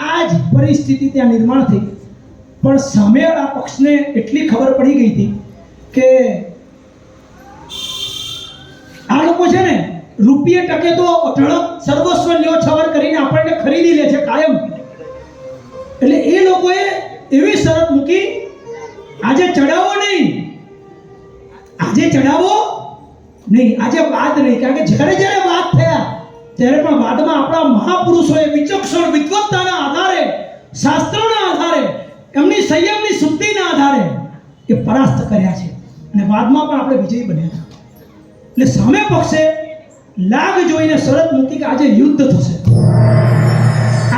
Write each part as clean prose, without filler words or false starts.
આ જ પરિસ્થિતિ ત્યાં નિર્માણ થઈ. પણ સામેવાળા પક્ષને એટલી ખબર પડી ગઈ હતી કે આ લોકો છે ને રૂપિયે ટકે તો ઢળક સર્વસ્વ લ્યોછાવર કરીને આપણને ખરીદી લે છે કાયમ. એટલે એ લોકોએ એવી શરત મૂકી, આજે ચડાવો નહીં, આજે ચડાવો નહીં, આજે વાદ નહીં. કારણ કે જ્યારે જ્યારે વાદ થયા ત્યારે પણ વાદમાં આપણા મહાપુરુષોએ વિચક્ષણ વિદ્વત્તાના આધારે, શાસ્ત્રોના આધારે, એમની સંયમની શુદ્ધિના આધારે એ પરાસ્ત કર્યા છે અને વાદમાં પણ આપણે વિજયી બન્યા હતા. એટલે સામે પક્ષે લાગ જોઈને શરત મૂકી કે આજે યુદ્ધ થશે,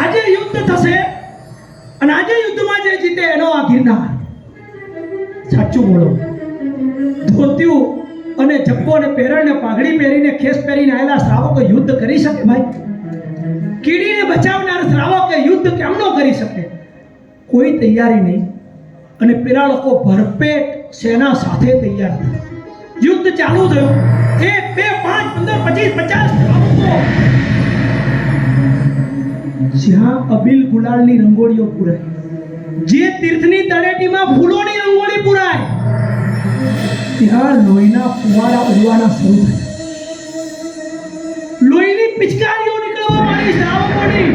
આજે યુદ્ધ થશે અને આજે યુદ્ધમાં જે જીતે એનો આ ગિરનાર. સાચું બોલો. ધોતિયું અને જબ્બો અને પેરણ ને પાઘડી પહેરીને ખેસ પહેરીને આવેલા શ્રાવકો યુદ્ધ કરી શકે ભાઈ? કીડીને બચાવનાર શ્રાવક યુદ્ધ કેમ ન કરી શકે? કોઈ તૈયારી નહીં. અને પેલા લોકો ભરપેટ સેના સાથે તૈયાર હતા. યુદ્ધ ચાલુ થયું. 1, 2, 5, 15, 20, 50 જ્યાં અબીલ ગુલાલની રંગોળીઓ પૂરાય, જે તીર્થની તળેટીમાં ફૂલોની રંગોળી પૂરાય, ત્યાં લોહીના ફુવારા ઉડવાના શરૂ થયા. લોહીની પિચકારીઓ નીકળવા માંડી શ્રાવકોની.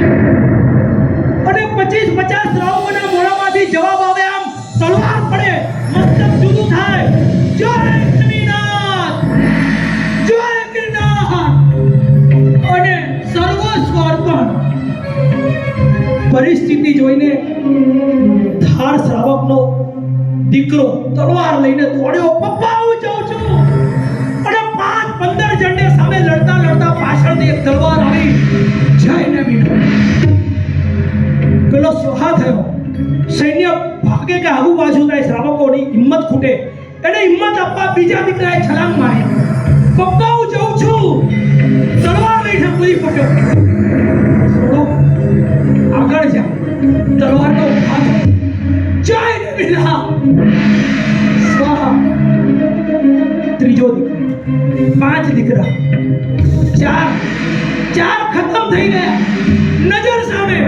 અને 25-50 શ્રાવકોના મોઢામાંથી જવાબ આવે, આમ તલવાર પડે, મસ્તક જુદું થાય, જય ગિરનાર, જય ગિરનાર, અને સર્વસ્વ અર્પણ. પરિસ્થિતિ જોઈને ધાર શ્રાવકનો દીકરો તલવાર લઈને દોડ્યો, પપ્પા હું જાઉં છું. અને 5-15 જણને સામે લડતા લડતા પાછળથી એક તલવાર આવી જઈને મીઠો. પેલો સ્વહા થયો. સૈન્ય ભાગે કે આગુ પાછું થાય, શ્રાવકોની હિંમત ખૂટે. એને હિંમત આપવા બીજા દીકરાએ છલાંગ મારી. પપ્પા હું જાઉં છું. તલવાર લઈને કૂદી પડ્યો. છોડો, આગળ જા. તલવારનો હાથ, જય ગિરનાર, સ્વાહા. ત્રીજો દીકરો, 5 દીકરા, 4 ખતમ થઈ ગયા નજર સામે.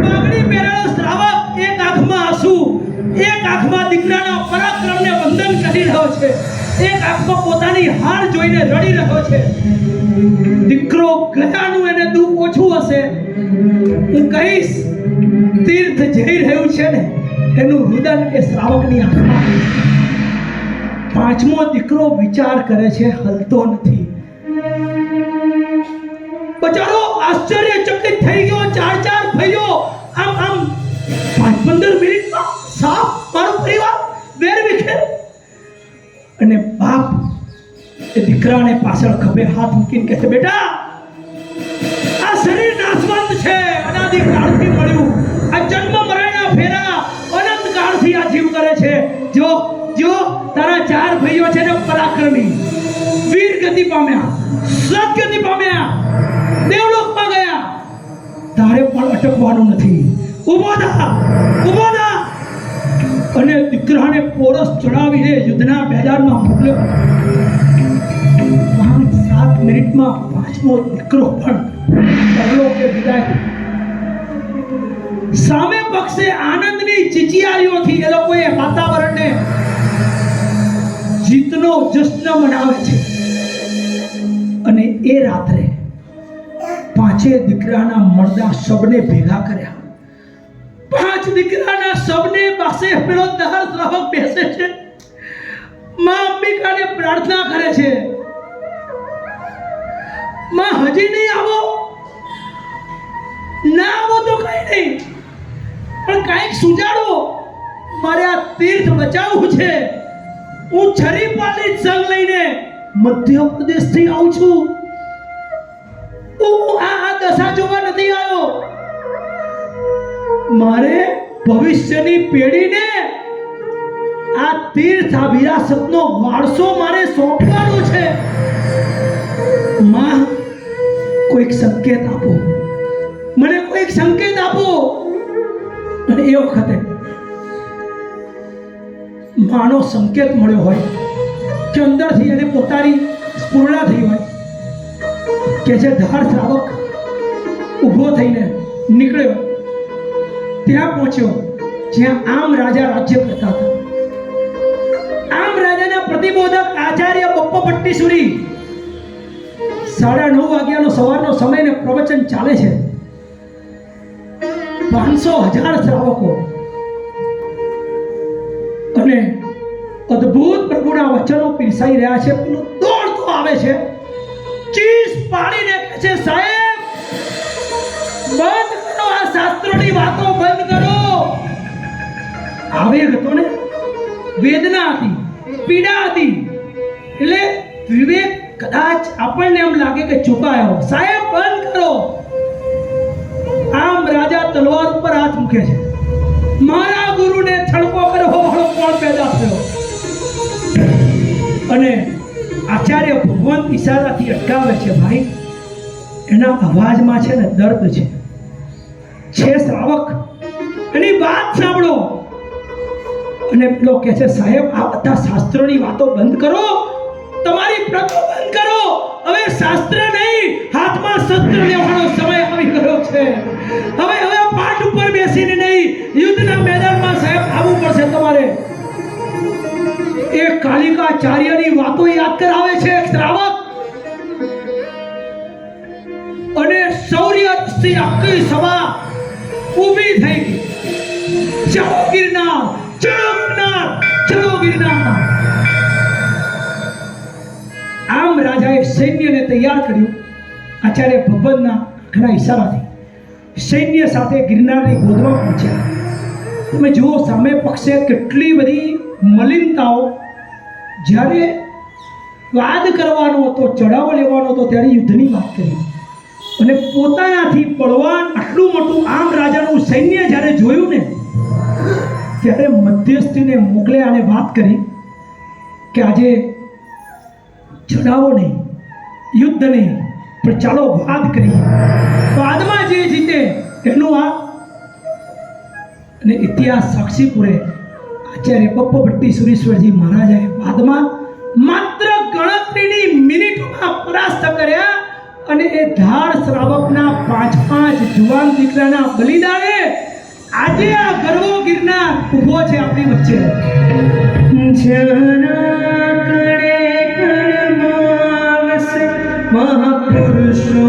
પાઘડી પહેરેલો શ્રાવક, એક આંખમાં આંસુ, એક આંખમાં દીકરાના પરાક્રમને વંદન કરી રહ્યો છે, એક આંખમાં પોતાની હાર જોઈને રડી રહ્યો છે. દીકરો ગયાનું એને દુઃખ ઓછું હશે. હું કહીશ, તીર્થ જઈ રહ્યું છે ને એનું રુદન એ શ્રાવકની આંખમાં. 5મો દીકરો વિચાર કરે છે, હલતો નથી. બચારો આશ્ચર્યચકિત થઈ ગયો. 4 ભાઈઓ આમ 5-15 મિનિટમાં સાફ મારો પરિવાર વેર વિખેર. અને બાપ એ દીકરાને પાછળ ખભે હાથ મૂકીને કહે છે, બેટા, આ શરીર નાશવંત છે, અનાદિકાળથી મળ્યું. આ જન્મ મરણના ફેરા અનંત કાળથી આ જીવ કરે છે. જો તારા 4 ભાઈઓ છે ને પરાક્રમી, વીર ગતિ પામ્યા, સદગતિ પામ્યા, દેવલોકમાં ગયા. તારે પણ અટકવાનું નથી. ઊભો થા. અને દીકરાને પોરસ ચડાવીને યુદ્ધના મેદાનમાં મોકલ્યો. 5-7 મિનિટમાં 5મો દીકરો પણ પરલોકે વિદાય. સામે પક્ષે આનંદની ચીચિયારીઓથી એ લોકોએ વાતાવરણને જીતનો જશ્ન મનાવે છે. અને એ રાત્રે 5 દીકરાના મરદા શબને ભેગા કર્યા. 5 દીકરાના શબને પાસે પેલો દહર શ્રાવક બેસે છે. માં અંબિકાને પ્રાર્થના કરે છે, માં હજી નહીં આવો? ના આવો તો કઈ નહીં, પણ કાંઈક સુજાડો. મારે આ તીર્થ બચાવવું છે. હું છરીપાલી સંગ લઈને મધ્યપ્રદેશથી આવું છું. હું આ દશા જોવા નથી આવ્યો. મારે ભવિષ્યની પેઢીને આ તીર્થ, આ વિરાસતનો વારસો મારે સોંપવાનો છે. માં, કોઈક સંકેત આપો, મને કોઈક સંકેત આપો. અને એ વખતે માનો સંકેત મળ્યો હોય કે અંદરથી એને પોતાની સ્ફૂર્ણા થઈ હોય કે જે ધાર શ્રાવક ઊભો થઈને નીકળ્યો ત્યાં પહોંચ્યો જ્યાં આમ રાજા રાજ્ય કરતા હતા. આમ રાજાના પ્રતિબોધક આચાર્ય બપ્પા ભટ્ટીસુરી 9:30 વાગ્યાનો સવારનો સમય ને પ્રવચન ચાલે છે. 500,000 શ્રાવકો અને અદ્ભુત પ્રભુના વચનો પીરસાઈ રહ્યા છે. પેલો દોડતો આવે છે, ચીસ પાડીને કહે છે, સાહેબ બંધ કરો, આ શાસ્ત્રોની વાતો બંધ કરો. આવેગ હતો ને, વેદના હતી, પીડા હતી. એટલે વિવેક કદાચ આપણને એમ લાગે કે ચૂકાયો. સાહેબ બંધ કરો. આમ રાજા તલવાર ઉપર હાથ મૂકે છે. મારા ગુરુને છડકો કરવો વાળો કોણ પેદા થયો? અને આચાર્ય ભગવંત ઈશારાથી અટકાવે છે. ભાઈ, એના અવાજમાં છે ને દર્દ છે. શ્રાવક એની વાત સાંભળો. અને પેલો કહે છે, સાહેબ આ બધા શાસ્ત્રોની વાતો બંધ કરો, તમારી પ્રથા બંધ કરો. હવે શાસ્ત્ર નહીં, હાથમાં શસ્ત્ર લેવાનો સમય આવી ગયો છે. હવે પાઠ ઉપર બેસીને નહીં, યુદ્ધના મેદાનમાં સાહેબ આવવું પડશે તમારે. એ કાલિકાચાર્યની વાતો યાદ કરાવે છે શ્રાવક. અને શૌર્યથી આખી સભા ઊભી થઈ ગઈ. ચલો ગિરનાર, ચલો ગિરનાર, ચલો ગિરનાર. આમ રાજાએ સૈન્યને તૈયાર કર્યું. આચાર્ય ભગવંતના આંખના ઈશારાથી સૈન્ય સાથે ગિરનારની ગોદમાં પહોંચ્યા. તમે જુઓ સામે પક્ષે કેટલી બધી મલિનતાઓ. જ્યારે વાદ કરવાનો હતો, ચઢાવો લેવાનો હતો, ત્યારે યુદ્ધની વાત કરી. અને પોતાનાથી બળવાન આટલું મોટું આમ રાજાનું સૈન્ય જ્યારે જોયું ને, ત્યારે મધ્યસ્થીને મોકલ્યા અને વાત કરી કે આજે ચઢાવો નહીં, યુદ્ધ નહીં, પણ ચાલો વાદ કરીએ. વાદમાં જે જીતે એનું આ. અને ઇતિહાસ સાક્ષી પૂરે આચાર્ય બપ્પા ભટ્ટીસુરીશ્વરજી મહારાજાએ વાદમાં માત્ર ગણતરીની મિનિટોમાં પરાસ્ત કર્યા. અને એ ધાર શ્રાવકના 5 જુવાન દીકરાના બલિદાને આજે આ ગરવો ગિરનાર ઊભો છે આપણી વચ્ચે. મહાપુરુષો